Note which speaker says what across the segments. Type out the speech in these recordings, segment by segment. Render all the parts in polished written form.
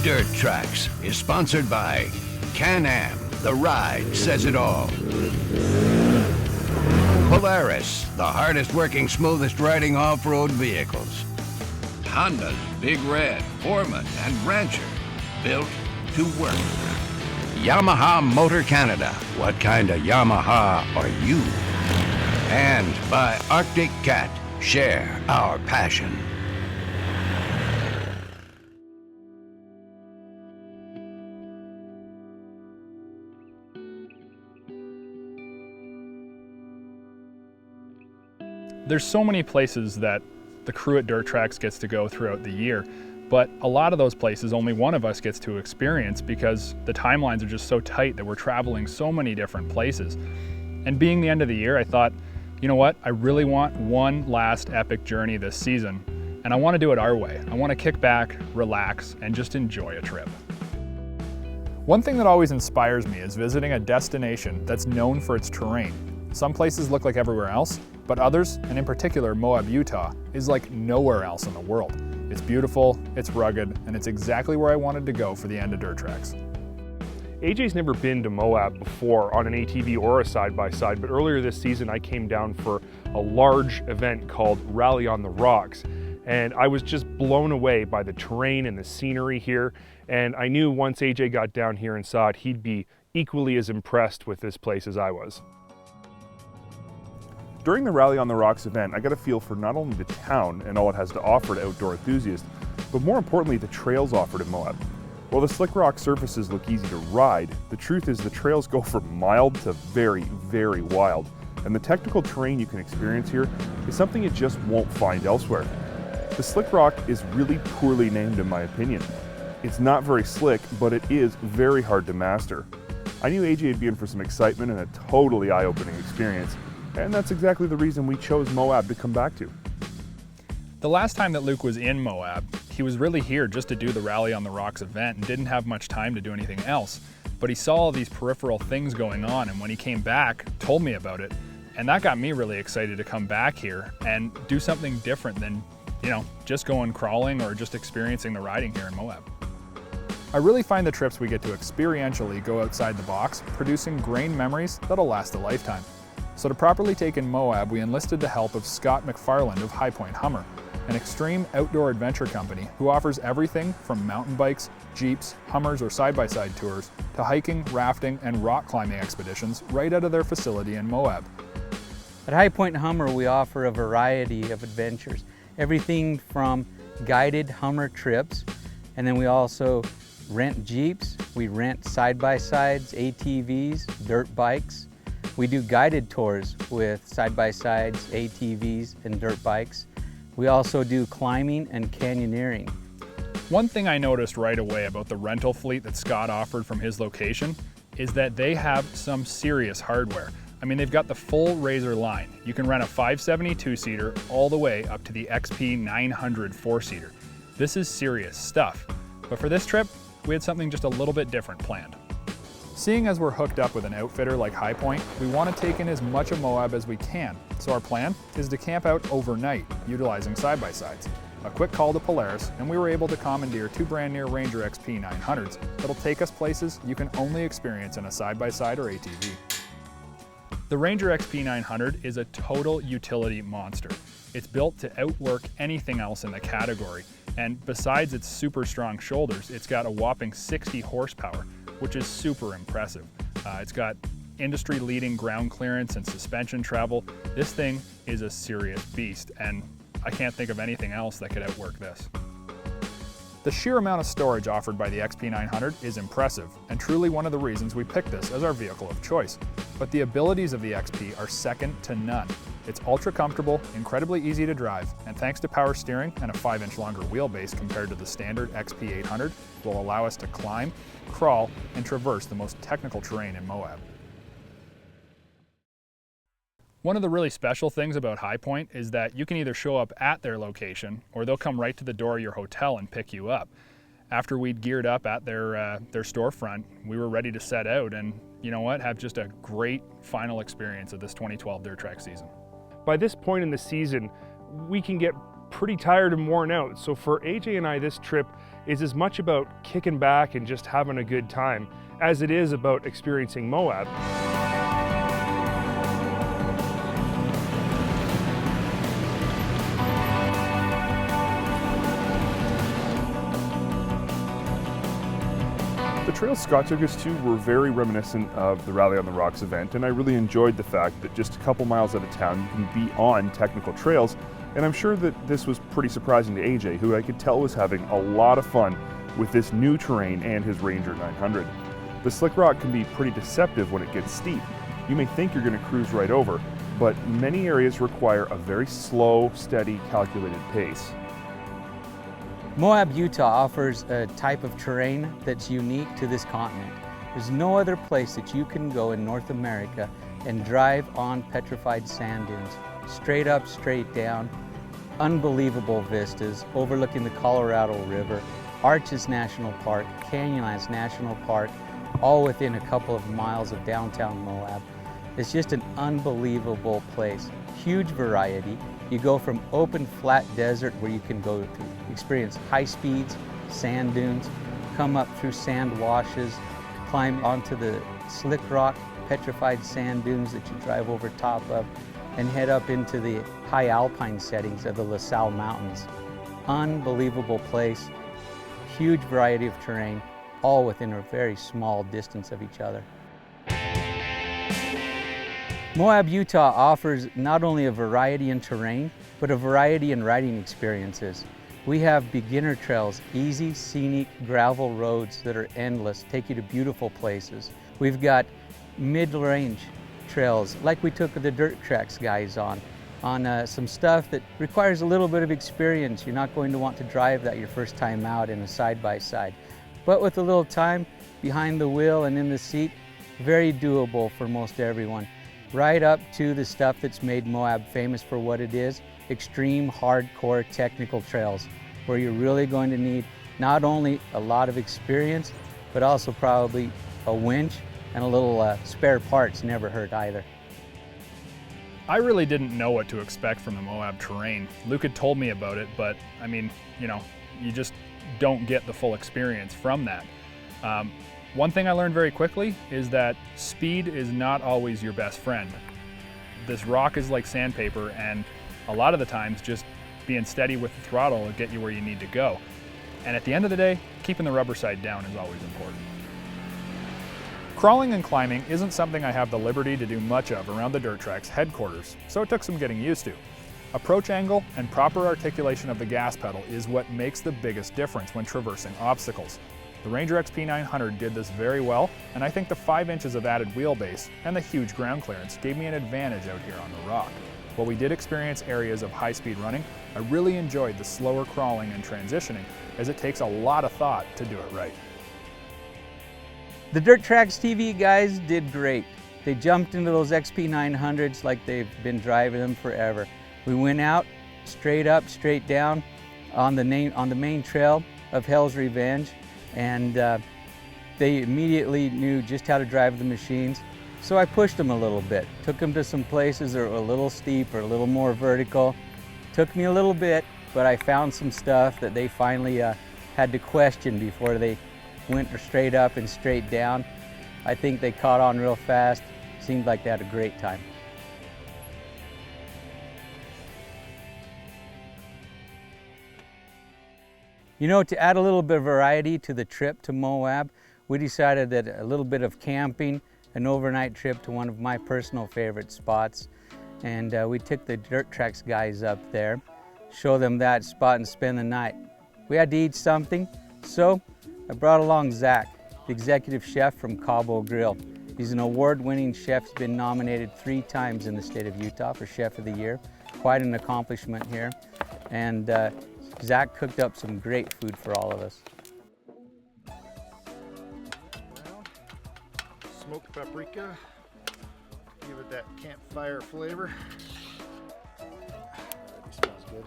Speaker 1: Dirt Trax is sponsored by Can-Am. The ride says it all. Polaris, the hardest working, smoothest riding off-road vehicles. Honda's Big Red, Foreman, and Rancher, built to work. Yamaha Motor Canada, what kind of Yamaha are you? And by Arctic Cat, share our passion.
Speaker 2: There's so many places that the crew at Dirt Trax gets to go throughout the year, but a lot of those places only one of us gets to experience because the timelines are just so tight that we're traveling so many different places. And being the end of the year, I thought, you know what, I really want one last epic journey this season, and I want to do it our way. I want to kick back, relax, and just enjoy a trip. One thing that always inspires me is visiting a destination that's known for its terrain. Some places look like everywhere else, but others, and in particular Moab, Utah, is like nowhere else in the world. It's beautiful, it's rugged, and it's exactly where I wanted to go for the end of Dirt Trax.
Speaker 3: AJ's never been to Moab before on an ATV or a side-by-side, but earlier this season I came down for a large event called Rally on the Rocks, and I was just blown away by the terrain and the scenery here, and I knew once AJ got down here and saw it, he'd be equally as impressed with this place as I was.
Speaker 4: During the Rally on the Rocks event, I got a feel for not only the town and all it has to offer to outdoor enthusiasts, but more importantly, the trails offered in Moab. While the slick rock surfaces look easy to ride, the truth is the trails go from mild to very, very wild, and the technical terrain you can experience here is something you just won't find elsewhere. The slick rock is really poorly named in my opinion. It's not very slick, but it is very hard to master. I knew AJ would be in for some excitement and a totally eye-opening experience, and that's exactly the reason we chose Moab to come back to.
Speaker 2: The last time that Luke was in Moab, he was really here just to do the Rally on the Rocks event and didn't have much time to do anything else. But he saw all these peripheral things going on, and when he came back, told me about it. And that got me really excited to come back here and do something different than, just going crawling or just experiencing the riding here in Moab. I really find the trips we get to experientially go outside the box, producing grain memories that'll last a lifetime. So to properly take in Moab, we enlisted the help of Scott McFarland of High Point Hummer, an extreme outdoor adventure company who offers everything from mountain bikes, jeeps, Hummers, or side-by-side tours to hiking, rafting, and rock climbing expeditions right out of their facility in Moab.
Speaker 5: At High Point Hummer, we offer a variety of adventures, everything from guided Hummer trips, and then we also rent jeeps, we rent side-by-sides, ATVs, dirt bikes. We do guided tours with side-by-sides, ATVs, and dirt bikes. We also do climbing and canyoneering.
Speaker 2: One thing I noticed right away about the rental fleet that Scott offered from his location is that they have some serious hardware. I mean, they've got the full RZR line. You can rent a 572-seater all the way up to the XP 900 4-seater. This is serious stuff. But for this trip, we had something just a little bit different planned. Seeing as we're hooked up with an outfitter like High Point, we want to take in as much of Moab as we can. So our plan is to camp out overnight, utilizing side-by-sides. A quick call to Polaris, and we were able to commandeer two brand new RZR XP 900s that'll take us places you can only experience in a side-by-side or ATV. The RZR XP 900 is a total utility monster. It's built to outwork anything else in the category, and besides its super strong shoulders, it's got a whopping 60 horsepower, which is super impressive. It's got industry-leading ground clearance and suspension travel. This thing is a serious beast, and I can't think of anything else that could outwork this. The sheer amount of storage offered by the XP 900 is impressive, and truly one of the reasons we picked this as our vehicle of choice. But the abilities of the XP are second to none. It's ultra comfortable, incredibly easy to drive, and thanks to power steering and a 5-inch longer wheelbase compared to the standard XP 800, will allow us to climb, crawl, and traverse the most technical terrain in Moab. One of the really special things about High Point is that you can either show up at their location or they'll come right to the door of your hotel and pick you up. After we'd geared up at their storefront, we were ready to set out and, you know what, have just a great final experience of this 2012 Dirt Trax season.
Speaker 3: By this point in the season, we can get pretty tired and worn out. So for AJ and I, this trip is as much about kicking back and just having a good time as it is about experiencing Moab.
Speaker 4: The trails Scott took us to were very reminiscent of the Rally on the Rocks event, and I really enjoyed the fact that just a couple miles out of town you can be on technical trails, and I'm sure that this was pretty surprising to AJ, who I could tell was having a lot of fun with this new terrain and his Ranger 900. The slick rock can be pretty deceptive when it gets steep. You may think you're going to cruise right over, but many areas require a very slow, steady, calculated pace.
Speaker 5: Moab, Utah offers a type of terrain that's unique to this continent. There's no other place that you can go in North America and drive on petrified sand dunes. Straight up, straight down, unbelievable vistas overlooking the Colorado River, Arches National Park, Canyonlands National Park, all within a couple of miles of downtown Moab. It's just an unbelievable place. Huge variety. You go from open flat desert where you can go to experience high speeds, sand dunes, come up through sand washes, climb onto the slick rock, petrified sand dunes that you drive over top of, and head up into the high alpine settings of the La Salle Mountains. Unbelievable place, huge variety of terrain, all within a very small distance of each other. Moab, Utah offers not only a variety in terrain, but a variety in riding experiences. We have beginner trails, easy, scenic gravel roads that are endless, take you to beautiful places. We've got mid-range trails, like we took the dirt tracks guys on some stuff that requires a little bit of experience. You're not going to want to drive that your first time out in a side-by-side. But with a little time behind the wheel and in the seat, very doable for most everyone. Right up to the stuff that's made Moab famous for what it is, extreme, hardcore technical trails, where you're really going to need not only a lot of experience, but also probably a winch and a little spare parts never hurt either.
Speaker 2: I really didn't know what to expect from the Moab terrain. Luke had told me about it, but I mean, you know, you just don't get the full experience from that. One thing I learned very quickly is that speed is not always your best friend. This rock is like sandpaper, and a lot of the times just being steady with the throttle will get you where you need to go. And at the end of the day, keeping the rubber side down is always important. Crawling and climbing isn't something I have the liberty to do much of around the Dirt Trax headquarters, so it took some getting used to. Approach angle and proper articulation of the gas pedal is what makes the biggest difference when traversing obstacles. The Ranger XP 900 did this very well, and I think the 5 inches of added wheelbase and the huge ground clearance gave me an advantage out here on the rock. While we did experience areas of high-speed running, I really enjoyed the slower crawling and transitioning, as it takes a lot of thought to do it right.
Speaker 5: The Dirt Trax TV guys did great. They jumped into those XP 900s like they've been driving them forever. We went out, straight up, straight down, on the main trail of Hell's Revenge, and they immediately knew just how to drive the machines. So I pushed them a little bit, took them to some places that were a little steep or a little more vertical. Took me a little bit, but I found some stuff that they finally had to question before they went straight up and straight down. I think they caught on real fast. Seemed like they had a great time. You know, to add a little bit of variety to the trip to Moab, we decided that a little bit of camping, an overnight trip to one of my personal favorite spots, and we took the Dirt Trax guys up there, show them that spot and spend the night. We had to eat something, so I brought along Zach, the executive chef from Cabo Grill. He's an award-winning chef. He's been nominated 3 times in the state of Utah for Chef of the Year. Quite an accomplishment here. And Zach cooked up some great food for all of us.
Speaker 6: Smoked paprika, give it that campfire flavor. That smells good.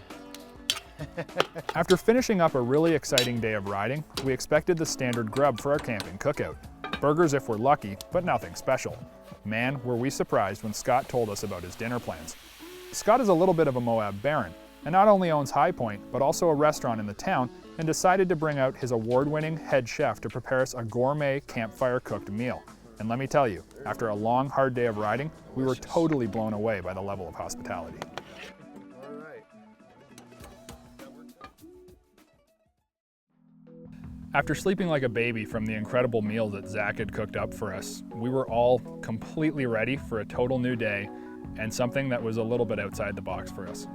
Speaker 2: After finishing up a really exciting day of riding, we expected the standard grub for our camping cookout. Burgers if we're lucky, but nothing special. Man, were we surprised when Scott told us about his dinner plans. Scott is a little bit of a Moab baron. and not only owns High Point, but also a restaurant in the town, and decided to bring out his award-winning head chef to prepare us a gourmet campfire-cooked meal. And let me tell you, after a long, hard day of riding, we were totally blown away by the level of hospitality.
Speaker 6: All right.
Speaker 2: After sleeping like a baby from the incredible meal that Zach had cooked up for us, we were all completely ready for a total new day and something that was a little bit outside the box for us.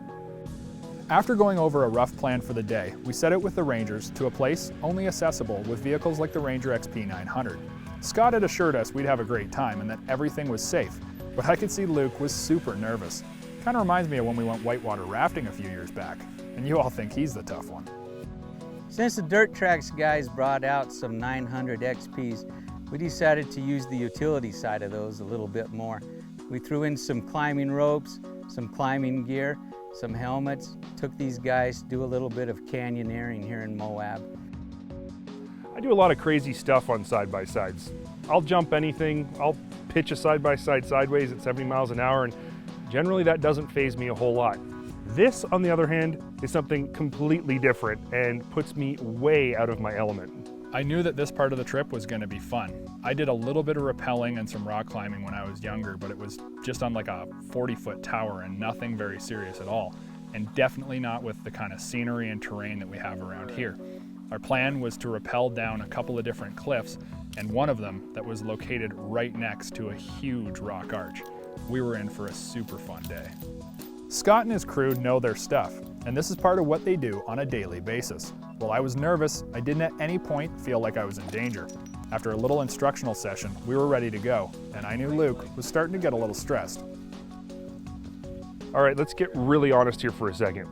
Speaker 2: After going over a rough plan for the day, we set out with the Rangers to a place only accessible with vehicles like the RZR XP 900. Scott had assured us we'd have a great time and that everything was safe, but I could see Luke was super nervous. Kind of reminds me of when we went whitewater rafting a few years back, and you all think he's the tough one.
Speaker 5: Since the Dirt Trax guys brought out some 900 XPs, we decided to use the utility side of those a little bit more. We threw in some climbing ropes, some climbing gear, some helmets, took these guys to do a little bit of canyoneering here in Moab.
Speaker 3: I do a lot of crazy stuff on side-by-sides. I'll jump anything, I'll pitch a side-by-side sideways at 70 miles an hour, and generally that doesn't faze me a whole lot. This, on the other hand, is something completely different and puts me way out of my element.
Speaker 2: I knew that this part of the trip was going to be fun. I did a little bit of rappelling and some rock climbing when I was younger, but it was just on like a 40-foot tower and nothing very serious at all, and definitely not with the kind of scenery and terrain that we have around here. Our plan was to rappel down a couple of different cliffs, and one of them that was located right next to a huge rock arch. We were in for a super fun day. Scott and his crew know their stuff, and this is part of what they do on a daily basis. While I was nervous, I didn't at any point feel like I was in danger. After a little instructional session, we were ready to go, and I knew Luke was starting to get a little stressed.
Speaker 3: All right, let's get really honest here for a second.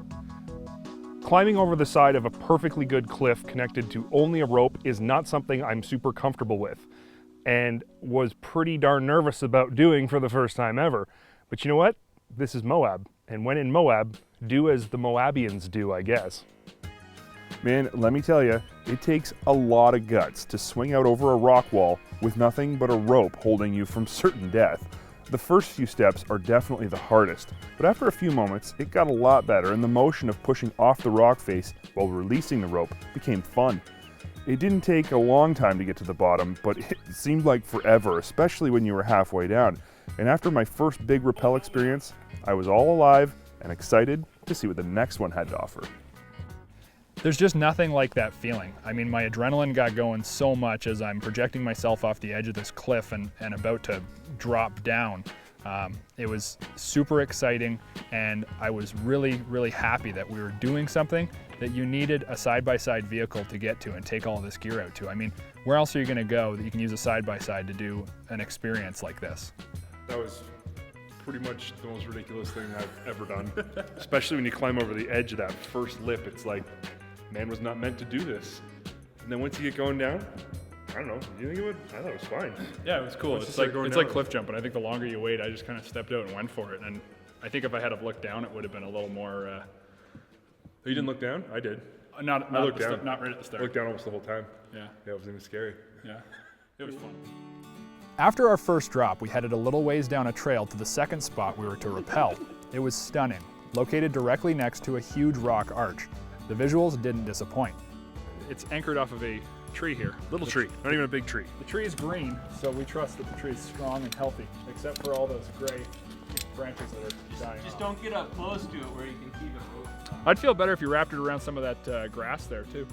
Speaker 3: Climbing over the side of a perfectly good cliff connected to only a rope is not something I'm super comfortable with, and was pretty darn nervous about doing for the first time ever. But you know what? This is Moab, and when in Moab, do as the Moabians do, I guess.
Speaker 4: Man, let me tell you, it takes a lot of guts to swing out over a rock wall with nothing but a rope holding you from certain death. The first few steps are definitely the hardest, but after a few moments, it got a lot better and the motion of pushing off the rock face while releasing the rope became fun. It didn't take a long time to get to the bottom, but it seemed like forever, especially when you were halfway down. And after my first big rappel experience, I was all alive and excited to see what the next one had to offer.
Speaker 2: There's just nothing like that feeling. I mean, my adrenaline got going so much as I'm projecting myself off the edge of this cliff and about to drop down. It was super exciting, and I was really, really happy that we were doing something that you needed a side-by-side vehicle to get to and take all this gear out to. I mean, where else are you gonna go that you can use a side-by-side to do an experience like this?
Speaker 3: That was pretty much the most ridiculous thing I've ever done. Especially when you climb over the edge of that first lip, it's like, man was not meant to do this. And then once you get going down, I don't know, do you think it would? I thought it was fine.
Speaker 2: Yeah, it was cool. It's like cliff jumping. I think the longer you wait, I just kind of stepped out and went for it. And I think if I had have looked down, it would have been a little more.
Speaker 3: You didn't look down? I did.
Speaker 2: Not right at the start.
Speaker 3: I looked down almost the whole time.
Speaker 2: Yeah.
Speaker 3: Yeah, it wasn't even scary.
Speaker 2: Yeah, it was fun. After our first drop, we headed a little ways down a trail to the second spot we were to rappel. It was stunning, located directly next to a huge rock arch. The visuals didn't disappoint. It's anchored off of a tree here.
Speaker 3: Little tree, not even a big tree.
Speaker 2: The tree is green, so we trust that the tree is strong and healthy, except for all those gray branches that are dying off.
Speaker 5: Don't get up close to it where you can see the rope.
Speaker 2: I'd feel better if you wrapped it around some of that grass there too.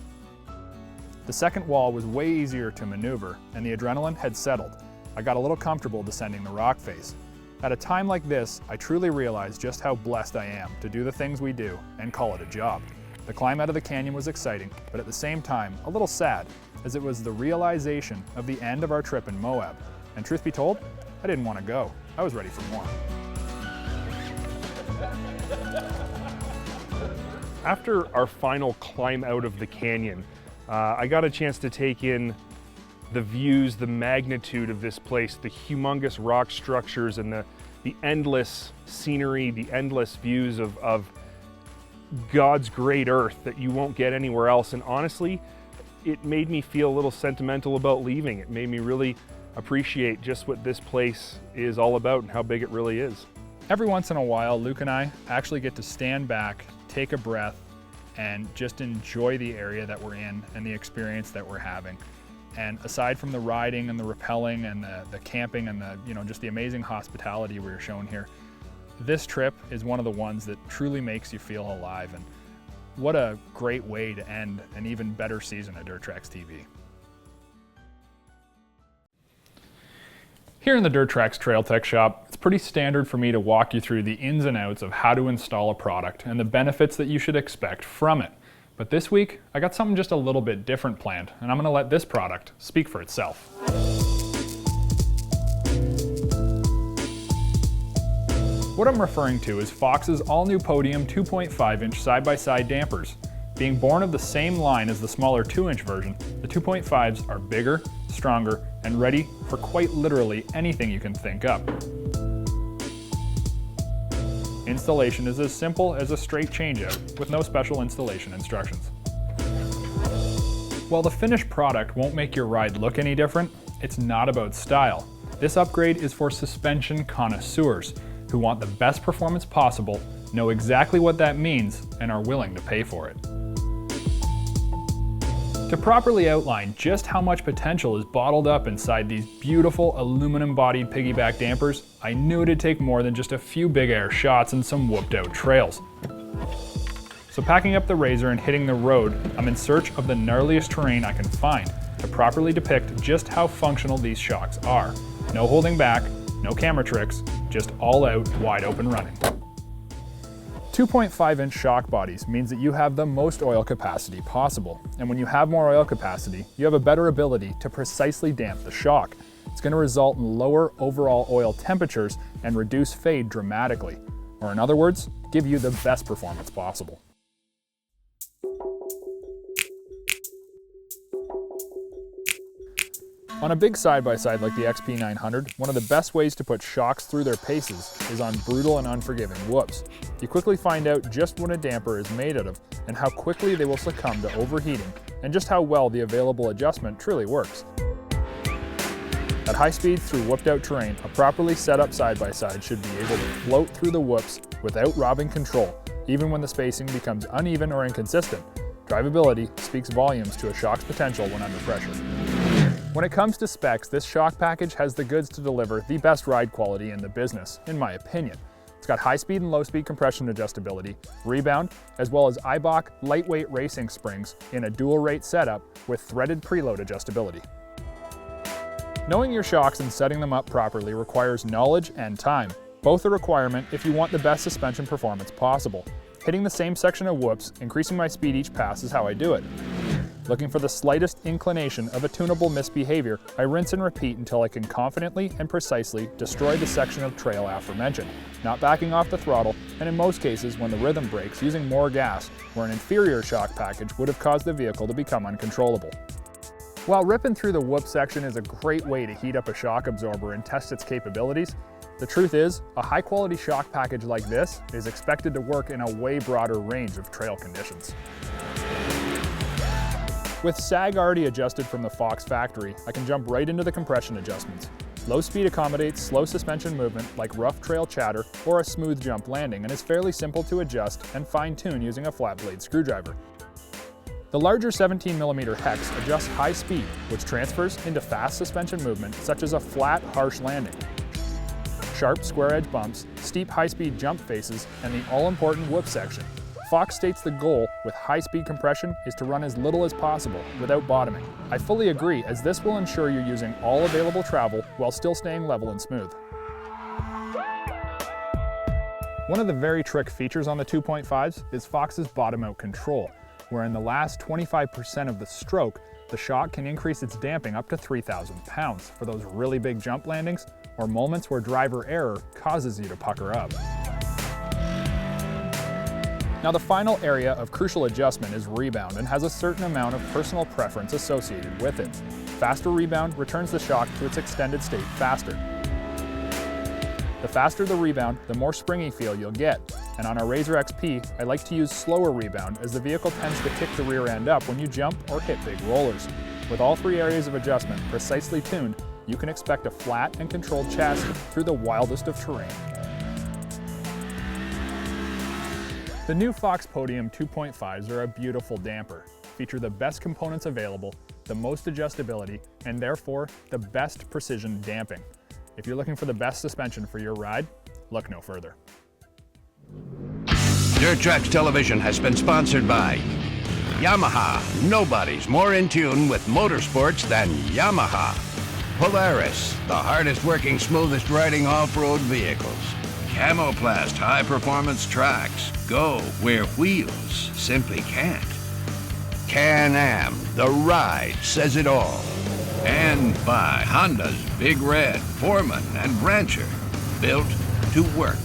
Speaker 2: The second wall was way easier to maneuver, and the adrenaline had settled. I got a little comfortable descending the rock face. At a time like this, I truly realized just how blessed I am to do the things we do and call it a job. The climb out of the canyon was exciting, but at the same time, a little sad, as it was the realization of the end of our trip in Moab. And truth be told, I didn't want to go. I was ready for more.
Speaker 3: After our final climb out of the canyon, I got a chance to take in the views, the magnitude of this place, the humongous rock structures and the endless scenery, the endless views of God's great earth that you won't get anywhere else. And honestly, it made me feel a little sentimental about leaving. It made me really appreciate just what this place is all about and how big it really is.
Speaker 2: Every once in a while, Luke and I actually get to stand back, take a breath and just enjoy the area that we're in and the experience that we're having. And aside from the riding and the rappelling and the camping and the, just the amazing hospitality we were shown here, this trip is one of the ones that truly makes you feel alive. And what a great way to end an even better season at Trax TV. Here in the Trax Trail Tech Shop, it's pretty standard for me to walk you through the ins and outs of how to install a product and the benefits that you should expect from it. But this week, I got something just a little bit different planned, and I'm going to let this product speak for itself. What I'm referring to is Fox's all-new Podium 2.5-inch side-by-side dampers. Being born of the same line as the smaller 2-inch version, the 2.5s are bigger, stronger, and ready for quite literally anything you can think up. Installation is as simple as a straight changeout with no special installation instructions. While the finished product won't make your ride look any different, it's not about style. This upgrade is for suspension connoisseurs who want the best performance possible, know exactly what that means, and are willing to pay for it. To properly outline just how much potential is bottled up inside these beautiful aluminum-bodied piggyback dampers, I knew it'd take more than just a few big air shots and some whooped-out trails. So packing up the RZR and hitting the road, I'm in search of the gnarliest terrain I can find to properly depict just how functional these shocks are. No holding back, no camera tricks, just all-out, wide-open running. 2.5-inch shock bodies means that you have the most oil capacity possible. And when you have more oil capacity, you have a better ability to precisely damp the shock. It's going to result in lower overall oil temperatures and reduce fade dramatically. Or in other words, give you the best performance possible. On a big side-by-side like the XP 900, one of the best ways to put shocks through their paces is on brutal and unforgiving whoops. You quickly find out just what a damper is made out of and how quickly they will succumb to overheating and just how well the available adjustment truly works. At high speed through whooped out terrain, a properly set up side-by-side should be able to float through the whoops without robbing control, even when the spacing becomes uneven or inconsistent. Drivability speaks volumes to a shock's potential when under pressure. When it comes to specs, this shock package has the goods to deliver the best ride quality in the business, in my opinion. It's got high speed and low speed compression adjustability, Rebound, as well as Eibach lightweight racing springs in a dual rate setup with threaded preload adjustability. Knowing your shocks and setting them up properly requires knowledge and time, both a requirement if you want the best suspension performance possible. Hitting the same section of whoops, increasing my speed each pass is how I do it. Looking for the slightest inclination of a tunable misbehavior, I rinse and repeat until I can confidently and precisely destroy the section of trail aforementioned, not backing off the throttle, and in most cases when the rhythm breaks, using more gas, where an inferior shock package would have caused the vehicle to become uncontrollable. While ripping through the whoop section is a great way to heat up a shock absorber and test its capabilities, the truth is, a high-quality shock package like this is expected to work in a way broader range of trail conditions. With sag already adjusted from the Fox factory, I can jump right into the compression adjustments. Low speed accommodates slow suspension movement like rough trail chatter or a smooth jump landing and is fairly simple to adjust and fine-tune using a flat blade screwdriver. The larger 17mm hex adjusts high speed, which transfers into fast suspension movement such as a flat, harsh landing. Sharp square edge bumps, steep high-speed jump faces, and the all-important whoop section. Fox states the goal with high-speed compression is to run as little as possible without bottoming. I fully agree, as this will ensure you're using all available travel while still staying level and smooth. One of the very trick features on the 2.5s is Fox's bottom-out control, where in the last 25% of the stroke, the shock can increase its damping up to 3,000 pounds for those really big jump landings or moments where driver error causes you to pucker up. Now the final area of crucial adjustment is Rebound and has a certain amount of personal preference associated with it. Faster Rebound returns the shock to its extended state faster. The faster the Rebound, the more springy feel you'll get. And on our RZR XP, I like to use slower Rebound as the vehicle tends to kick the rear end up when you jump or hit big rollers. With all three areas of adjustment precisely tuned, you can expect a flat and controlled chassis through the wildest of terrain. The new Fox Podium 2.5s are a beautiful damper, feature the best components available, the most adjustability, and therefore the best precision damping. If you're looking for the best suspension for your ride, look no further.
Speaker 1: Dirt Trax Television has been sponsored by Yamaha. Nobody's more in tune with motorsports than Yamaha. Polaris, the hardest working, smoothest riding off-road vehicles. Camoplast high-performance Trax. Go where wheels simply can't. Can-Am, the ride says it all. And by Honda's Big Red, Foreman, and Rancher. Built to work.